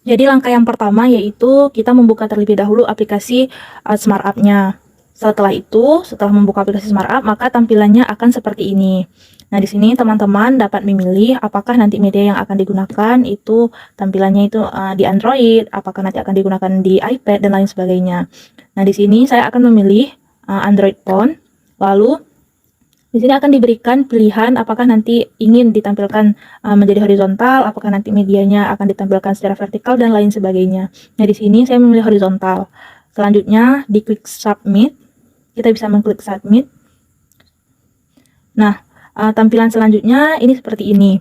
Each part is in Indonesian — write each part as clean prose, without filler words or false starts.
Jadi langkah yang pertama yaitu kita membuka terlebih dahulu aplikasi Smart App-nya. Setelah itu, setelah membuka aplikasi Smart App, maka tampilannya akan seperti ini. Nah, di sini teman-teman dapat memilih apakah nanti media yang akan digunakan itu tampilannya itu di Android, apakah nanti akan digunakan di iPad dan lain sebagainya. Nah, di sini saya akan memilih Android Phone. Lalu di sini akan diberikan pilihan apakah nanti ingin ditampilkan menjadi horizontal, apakah nanti medianya akan ditampilkan secara vertikal dan lain sebagainya. Nah, di sini saya memilih horizontal. Selanjutnya diklik submit. Kita bisa mengklik submit. Nah, tampilan selanjutnya ini seperti ini.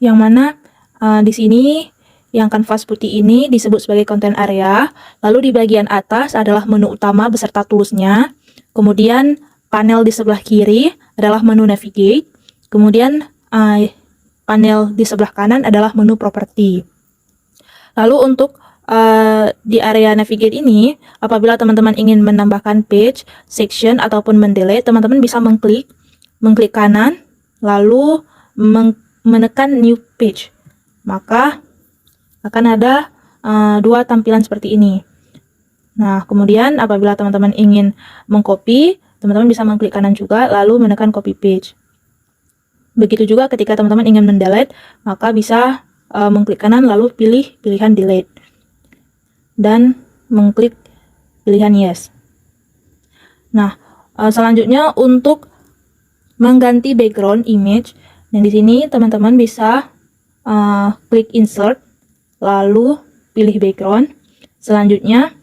Yang mana di sini yang kanvas putih ini disebut sebagai content area, lalu di bagian atas adalah menu utama beserta toolsnya, kemudian panel di sebelah kiri adalah menu navigate, kemudian panel di sebelah kanan adalah menu properti. Lalu untuk di area navigate ini, apabila teman-teman ingin menambahkan page, section, ataupun mendelete, teman-teman bisa mengklik kanan, lalu menekan new page. Maka akan ada dua tampilan seperti ini. Nah, kemudian apabila teman-teman ingin mengcopy, teman-teman bisa mengklik kanan juga, lalu menekan copy page. Begitu juga ketika teman-teman ingin mendelete, maka bisa mengklik kanan, lalu pilih pilihan delete. Dan mengklik pilihan yes. Nah, selanjutnya untuk mengganti background image, dan di sini teman-teman bisa klik insert, lalu pilih background. Selanjutnya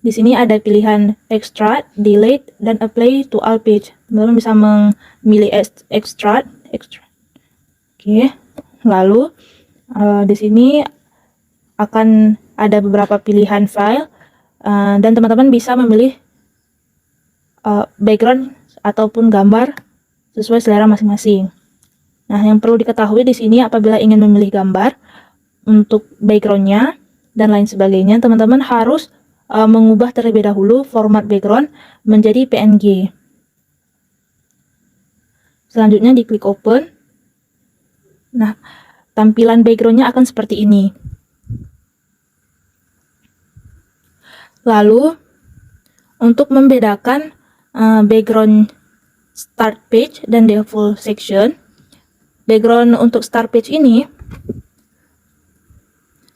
di sini ada pilihan extract, delete, dan apply to all page. Teman-teman bisa memilih extract. Oke. Lalu di sini akan ada beberapa pilihan file dan teman-teman bisa memilih background ataupun gambar sesuai selera masing-masing. Nah, yang perlu diketahui di sini apabila ingin memilih gambar untuk backgroundnya dan lain sebagainya, teman-teman harus mengubah terlebih dahulu format background menjadi PNG. Selanjutnya diklik open. Nah, tampilan backgroundnya akan seperti ini. Lalu untuk membedakan background start page dan default section, background untuk start page ini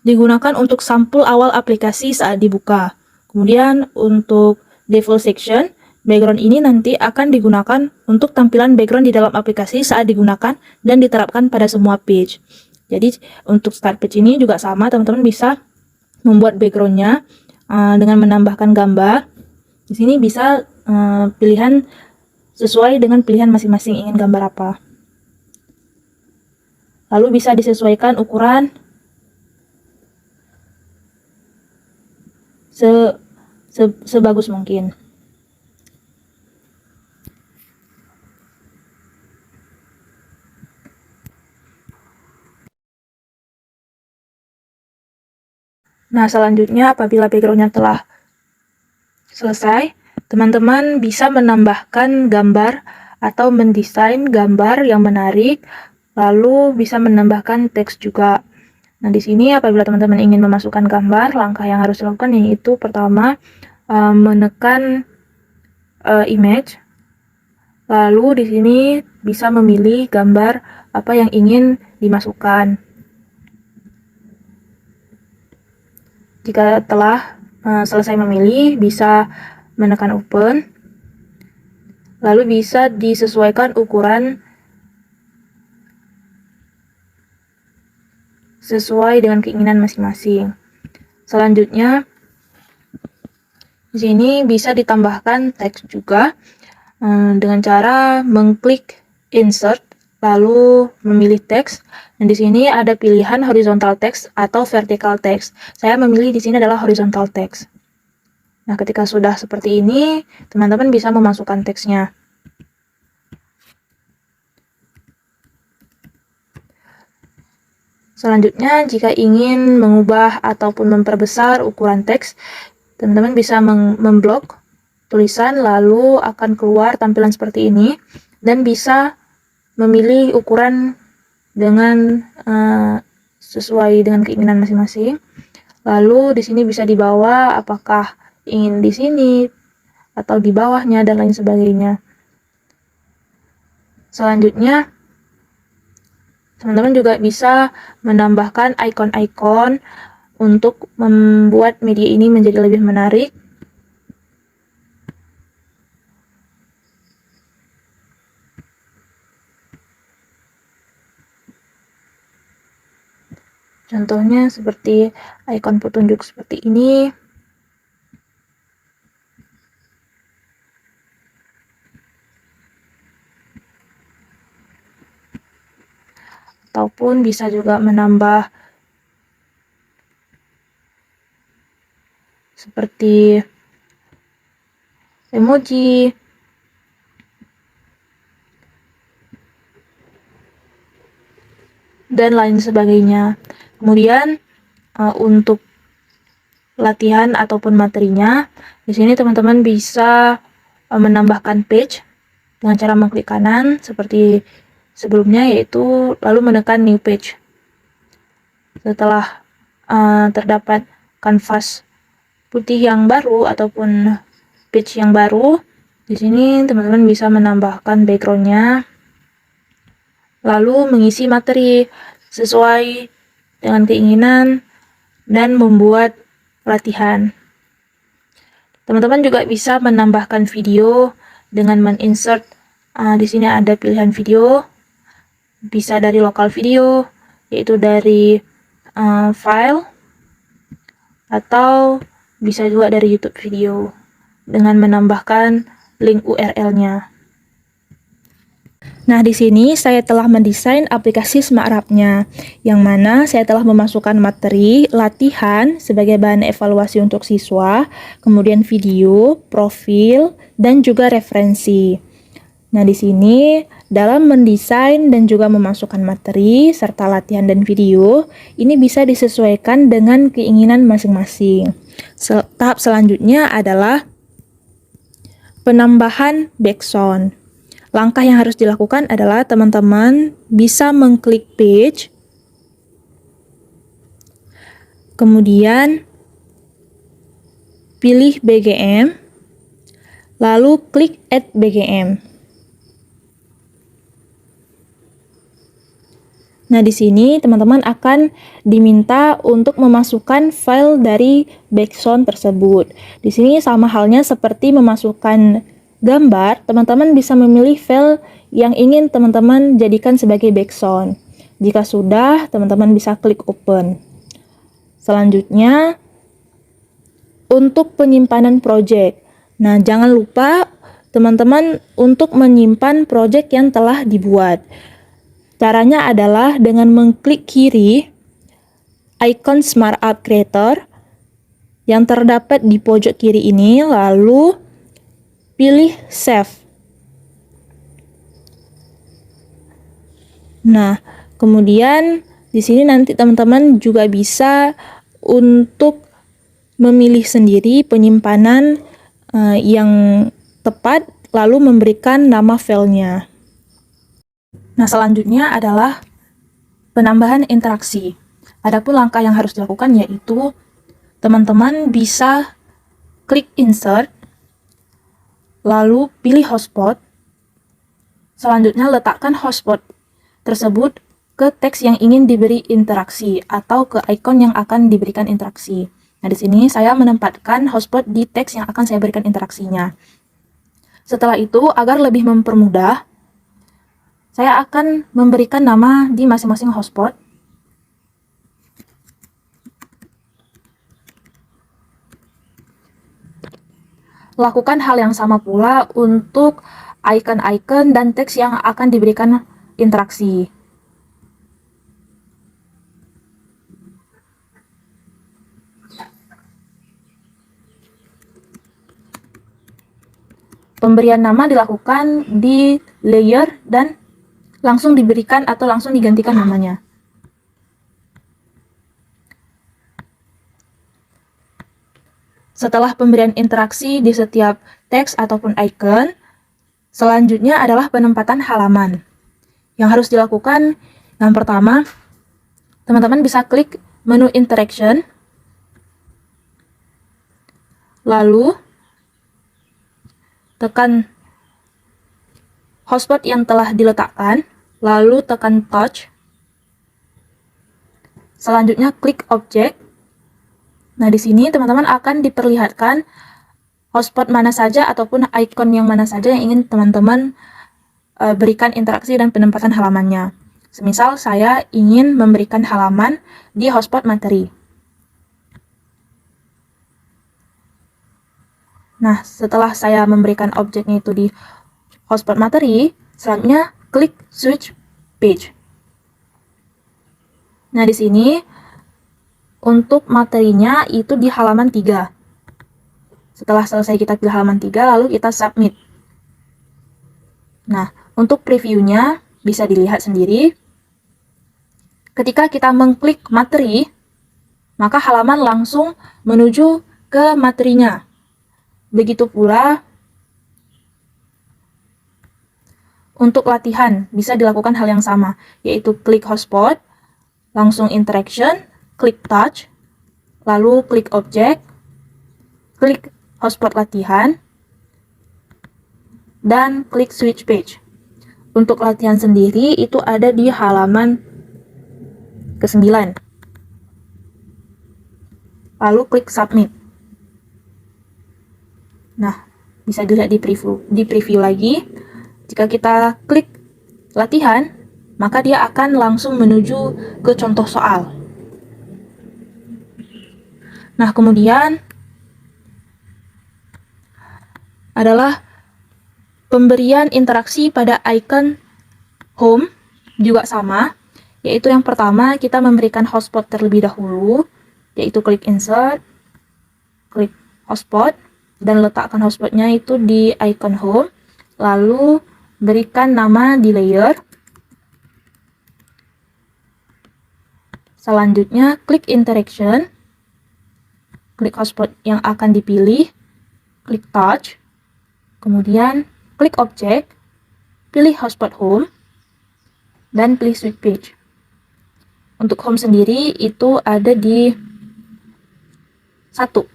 digunakan untuk sampul awal aplikasi saat dibuka. Kemudian untuk default section, background ini nanti akan digunakan untuk tampilan background di dalam aplikasi saat digunakan dan diterapkan pada semua page. Jadi untuk start page ini juga sama, teman-teman bisa membuat backgroundnya dengan menambahkan gambar. Di sini bisa pilihan sesuai dengan pilihan masing-masing ingin gambar apa. Lalu bisa disesuaikan ukuran sebagus mungkin. Nah, selanjutnya apabila backgroundnya telah selesai, teman-teman bisa menambahkan gambar atau mendesain gambar yang menarik, lalu bisa menambahkan teks juga. Nah, di sini apabila teman-teman ingin memasukkan gambar, langkah yang harus dilakukan yaitu pertama menekan image, lalu di sini bisa memilih gambar apa yang ingin dimasukkan. Jika telah selesai memilih, bisa menekan open, lalu bisa disesuaikan ukuran sesuai dengan keinginan masing-masing. Selanjutnya, di sini bisa ditambahkan teks juga dengan cara mengklik insert, lalu memilih teks. Dan di sini ada pilihan horizontal text atau vertical text. Saya memilih di sini adalah horizontal text. Nah, ketika sudah seperti ini, teman-teman bisa memasukkan teksnya. Selanjutnya, jika ingin mengubah ataupun memperbesar ukuran teks, teman-teman bisa memblok tulisan, lalu akan keluar tampilan seperti ini, dan bisa memilih ukuran dengan sesuai dengan keinginan masing-masing. Lalu di sini bisa dibawa apakah ingin di sini atau di bawahnya dan lain sebagainya. Selanjutnya, teman-teman juga bisa menambahkan icon-icon untuk membuat media ini menjadi lebih menarik. Contohnya seperti ikon petunjuk seperti ini. Ataupun bisa juga menambah seperti emoji, dan lain sebagainya. Kemudian untuk latihan ataupun materinya, di sini teman-teman bisa menambahkan page dengan cara mengklik kanan seperti sebelumnya, yaitu lalu menekan new page. Setelah terdapat kanvas putih yang baru ataupun page yang baru, di sini teman-teman bisa menambahkan backgroundnya, lalu mengisi materi sesuai dengan keinginan dan membuat latihan. Teman-teman juga bisa menambahkan video dengan meninsert. Di sini ada pilihan video, bisa dari lokal video, yaitu dari file, atau bisa juga dari YouTube video dengan menambahkan link URL-nya. Nah, di sini saya telah mendesain aplikasi SmartUp-nya, yang mana saya telah memasukkan materi latihan sebagai bahan evaluasi untuk siswa, kemudian video, profil, dan juga referensi. Nah, di sini dalam mendesain dan juga memasukkan materi serta latihan dan video, ini bisa disesuaikan dengan keinginan masing-masing. Tahap selanjutnya adalah penambahan background. Langkah yang harus dilakukan adalah teman-teman bisa mengklik page, kemudian pilih BGM, lalu klik Add BGM. Nah, di sini teman-teman akan diminta untuk memasukkan file dari background tersebut. Di sini sama halnya seperti memasukkan gambar, teman-teman bisa memilih file yang ingin teman-teman jadikan sebagai background. Jika sudah, teman-teman bisa klik open. Selanjutnya, untuk penyimpanan project. Nah, jangan lupa teman-teman untuk menyimpan project yang telah dibuat. Caranya adalah dengan mengklik kiri icon SmartUp Creator yang terdapat di pojok kiri ini, lalu pilih Save. Nah, kemudian di sini nanti teman-teman juga bisa untuk memilih sendiri penyimpanan yang tepat, lalu memberikan nama filenya. Nah, selanjutnya adalah penambahan interaksi. Adapun langkah yang harus dilakukan yaitu teman-teman bisa klik Insert, lalu pilih hotspot. Selanjutnya letakkan hotspot tersebut ke teks yang ingin diberi interaksi atau ke icon yang akan diberikan interaksi. Nah, di sini saya menempatkan hotspot di teks yang akan saya berikan interaksinya. Setelah itu, agar lebih mempermudah, saya akan memberikan nama di masing-masing hotspot. Lakukan hal yang sama pula untuk icon-icon dan teks yang akan diberikan interaksi. Pemberian nama dilakukan di layer dan langsung diberikan atau langsung digantikan namanya. Setelah pemberian interaksi di setiap teks ataupun icon, selanjutnya adalah penempatan halaman. Yang harus dilakukan, yang pertama, teman-teman bisa klik menu interaction, lalu tekan hotspot yang telah diletakkan, lalu tekan touch. Selanjutnya klik objek. Nah, di sini teman-teman akan diperlihatkan hotspot mana saja ataupun icon yang mana saja yang ingin teman-teman berikan interaksi dan penempatan halamannya. Semisal saya ingin memberikan halaman di hotspot materi. Nah, setelah saya memberikan objeknya itu di hotspot materi, selanjutnya klik switch page. Nah, di sini untuk materinya itu di halaman 3. Setelah selesai kita pilih halaman 3, lalu kita submit. Nah, untuk previewnya bisa dilihat sendiri. Ketika kita mengklik materi, maka halaman langsung menuju ke materinya. Begitu pula untuk latihan, bisa dilakukan hal yang sama, yaitu klik hotspot, langsung interaction, klik touch, lalu klik objek, klik hotspot latihan, dan klik switch page. Untuk latihan sendiri itu ada di halaman ke-9. Lalu klik submit. Nah, bisa dilihat di preview lagi. Jika kita klik latihan, maka dia akan langsung menuju ke contoh soal. Nah, kemudian adalah pemberian interaksi pada icon home, juga sama, yaitu yang pertama kita memberikan hotspot terlebih dahulu, yaitu klik insert, klik hotspot, dan letakkan hotspotnya itu di icon home, lalu berikan nama di layer. Selanjutnya klik interaction, klik hotspot yang akan dipilih, klik touch, kemudian klik objek, pilih hotspot home, dan pilih switch page. Untuk home sendiri itu ada di 1.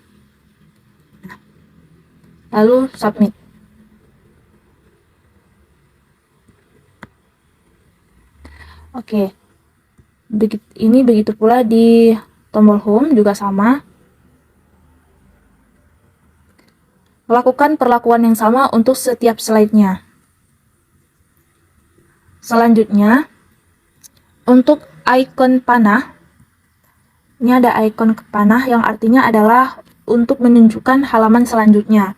Lalu submit. Oke. Begitu pula di tombol home juga sama. Lakukan perlakuan yang sama untuk setiap slide-nya. Selanjutnya, untuk icon panah, ini ada icon panah yang artinya adalah untuk menunjukkan halaman selanjutnya.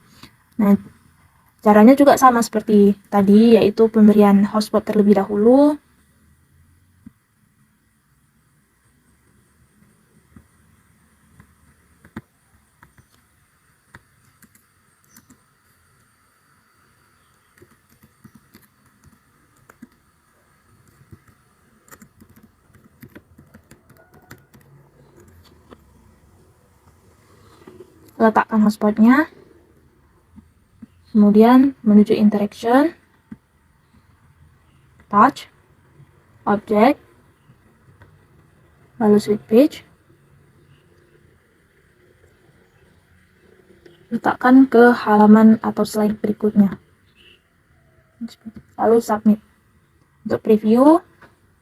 Nah, caranya juga sama seperti tadi, yaitu pemberian hotspot terlebih dahulu. Letakkan hotspotnya, kemudian menuju interaction, touch, object, lalu switch page, letakkan ke halaman atau slide berikutnya, lalu submit. Untuk preview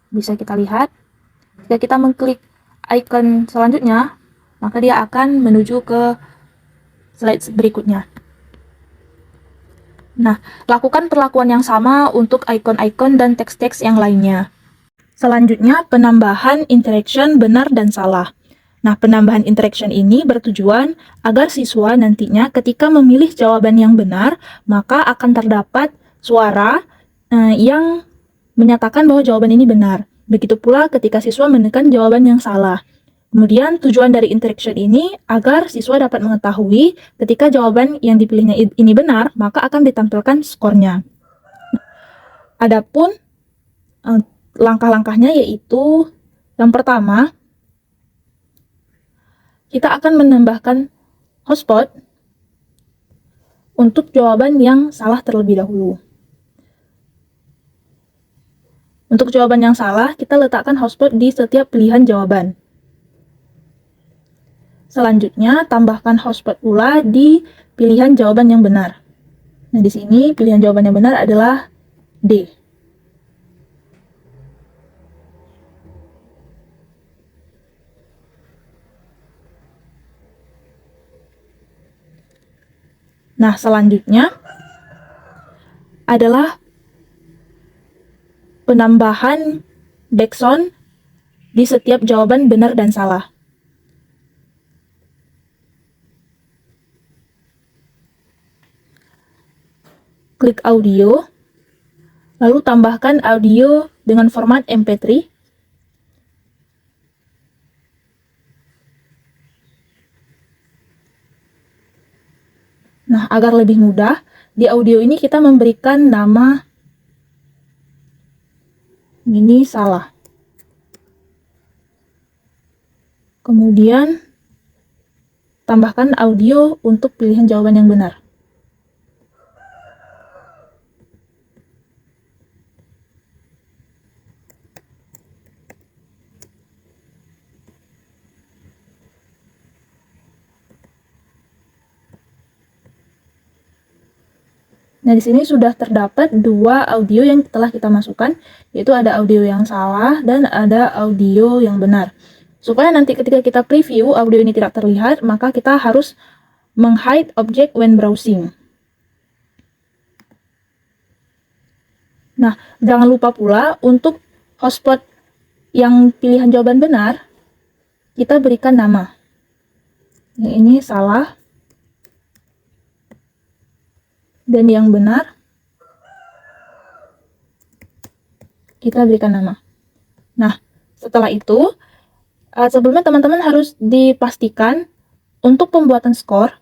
bisa kita lihat, jika kita mengklik icon selanjutnya, maka dia akan menuju ke slide berikutnya. Nah, lakukan perlakuan yang sama untuk icon-icon dan teks-teks yang lainnya. Selanjutnya, penambahan interaction benar dan salah. Nah, penambahan interaction ini bertujuan agar siswa nantinya ketika memilih jawaban yang benar, maka akan terdapat suara yang menyatakan bahwa jawaban ini benar. Begitu pula ketika siswa menekan jawaban yang salah. Kemudian tujuan dari interaction ini agar siswa dapat mengetahui ketika jawaban yang dipilihnya ini benar, maka akan ditampilkan skornya. Adapun langkah-langkahnya yaitu yang pertama, kita akan menambahkan hotspot untuk jawaban yang salah terlebih dahulu. Untuk jawaban yang salah, kita letakkan hotspot di setiap pilihan jawaban. Selanjutnya, tambahkan hotspot pula di pilihan jawaban yang benar. Nah, di sini pilihan jawaban yang benar adalah D. Nah, selanjutnya adalah penambahan backsound di setiap jawaban benar dan salah. Klik audio, lalu tambahkan audio dengan format MP3. Nah, agar lebih mudah, di audio ini kita memberikan nama ini salah. Kemudian, tambahkan audio untuk pilihan jawaban yang benar. Nah, di sini sudah terdapat dua audio yang telah kita masukkan, yaitu ada audio yang salah dan ada audio yang benar. Supaya nanti ketika kita preview audio ini tidak terlihat, maka kita harus meng-hide object when browsing. Nah, jangan lupa pula untuk hotspot yang pilihan jawaban benar, kita berikan nama. Yang ini salah. Dan yang benar, kita berikan nama. Nah, setelah itu, sebelumnya teman-teman harus dipastikan untuk pembuatan skor,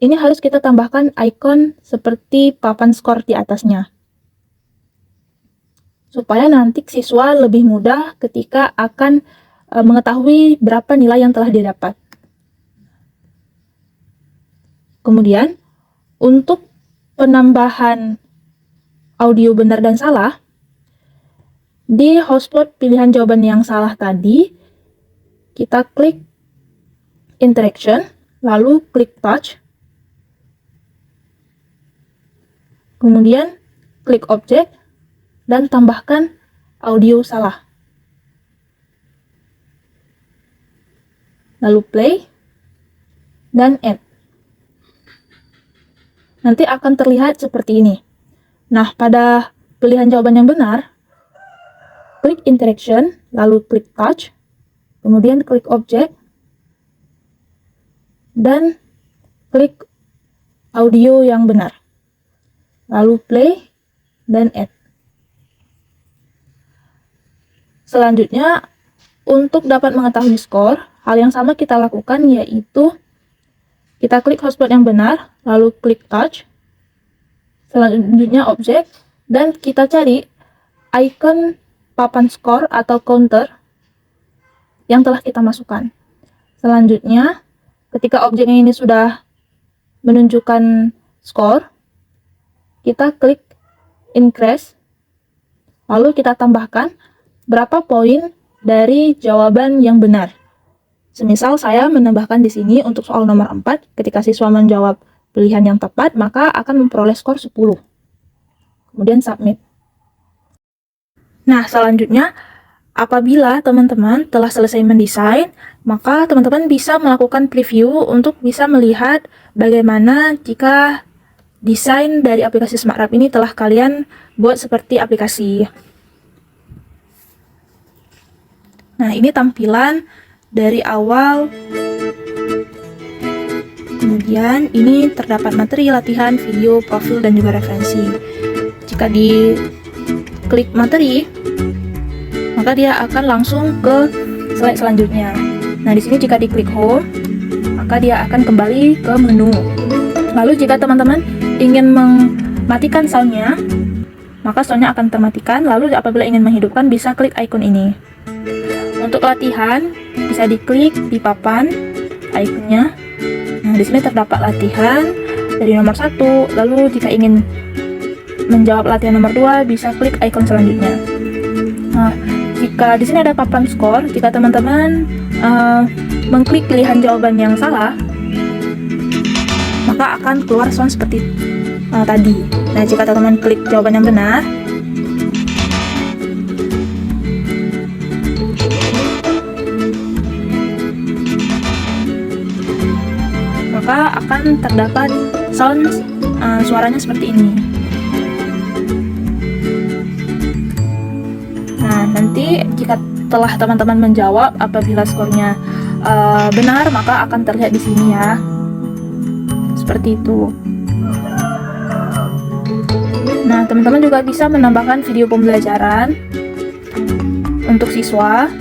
ini harus kita tambahkan icon seperti papan skor di atasnya. Supaya nanti siswa lebih mudah ketika akan mengetahui berapa nilai yang telah dia dapat. Kemudian, untuk penambahan audio benar dan salah, di hotspot pilihan jawaban yang salah tadi, kita klik interaction, lalu klik touch, kemudian klik object, dan tambahkan audio salah. Lalu play, dan add. Nanti akan terlihat seperti ini. Nah, pada pilihan jawaban yang benar, klik interaction, lalu klik touch, kemudian klik object, dan klik audio yang benar. Lalu play, dan add. Selanjutnya, untuk dapat mengetahui skor, hal yang sama kita lakukan yaitu kita klik hotspot yang benar, lalu klik touch, selanjutnya objek, dan kita cari icon papan skor atau counter yang telah kita masukkan. Selanjutnya, ketika objeknya ini sudah menunjukkan skor, kita klik increase, lalu kita tambahkan berapa poin dari jawaban yang benar. Semisal saya menambahkan di sini untuk soal nomor 4, ketika siswa menjawab pilihan yang tepat, maka akan memperoleh skor 10. Kemudian submit. Nah, selanjutnya, apabila teman-teman telah selesai mendesain, maka teman-teman bisa melakukan preview untuk bisa melihat bagaimana jika desain dari aplikasi SmartRap ini telah kalian buat seperti aplikasi. Nah, ini tampilan dari awal. Kemudian ini terdapat materi latihan, video, profil, dan juga referensi. Jika diklik materi, maka dia akan langsung ke slide selanjutnya. Nah, di sini jika diklik home, maka dia akan kembali ke menu. Lalu jika teman-teman ingin mematikan soundnya, maka soundnya akan termatikan. Lalu apabila ingin menghidupkan, bisa klik icon ini. Untuk latihan, bisa diklik di papan ikonnya. Nah, di sini terdapat latihan dari nomor 1. Lalu jika ingin menjawab latihan nomor 2, bisa klik icon selanjutnya. Nah, jika di sini ada papan skor, jika teman-teman mengklik pilihan jawaban yang salah, maka akan keluar sound seperti tadi. Nah, jika teman-teman klik jawaban yang benar, maka akan terdapat sound suaranya seperti ini. Nah, nanti jika telah teman-teman menjawab, apabila skornya benar, maka akan terlihat di sini ya. Seperti itu. Nah, teman-teman juga bisa menambahkan video pembelajaran untuk siswa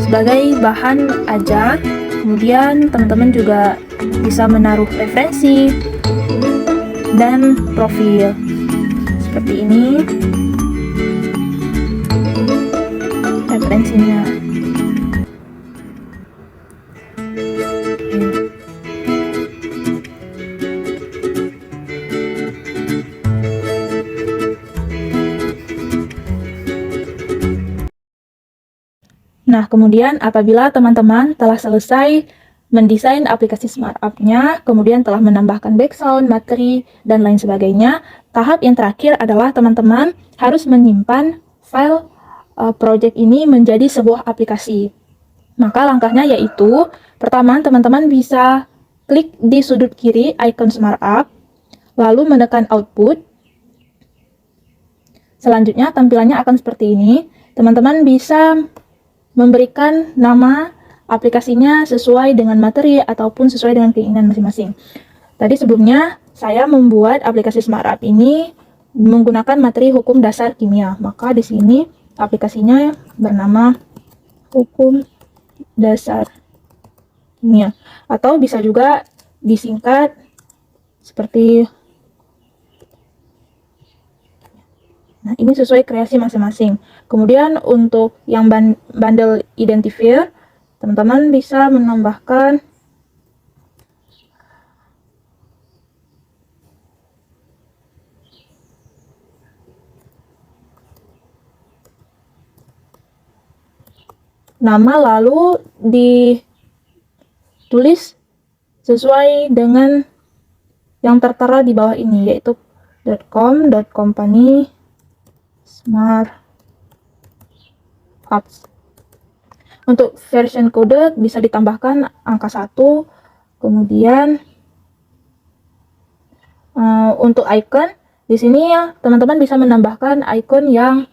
sebagai bahan ajar. Kemudian teman-teman juga bisa menaruh referensi dan profil seperti ini referensinya. Nah, kemudian apabila teman-teman telah selesai mendesain aplikasi Smart Up-nya, kemudian telah menambahkan background, materi, dan lain sebagainya, tahap yang terakhir adalah teman-teman harus menyimpan file project ini menjadi sebuah aplikasi. Maka langkahnya yaitu, pertama teman-teman bisa klik di sudut kiri icon Smart Up, lalu menekan output. Selanjutnya tampilannya akan seperti ini. Teman-teman bisa memberikan nama aplikasinya sesuai dengan materi ataupun sesuai dengan keinginan masing-masing. Tadi sebelumnya saya membuat aplikasi Smart Up ini menggunakan materi hukum dasar kimia. Maka di sini aplikasinya bernama hukum dasar kimia, atau bisa juga disingkat seperti. Nah, ini sesuai kreasi masing-masing. Kemudian untuk yang bundle identifier, teman-teman bisa menambahkan nama, lalu ditulis sesuai dengan yang tertera di bawah ini, yaitu .com.company Smart Apps. Untuk version kode bisa ditambahkan angka 1. Kemudian untuk icon di sini ya teman-teman bisa menambahkan icon yang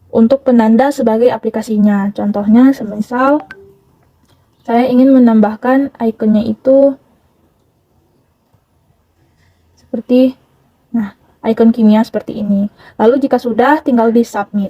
untuk penanda sebagai aplikasinya. Contohnya semisal saya ingin menambahkan ikonnya itu seperti icon kimia seperti ini. Lalu jika sudah, tinggal di submit.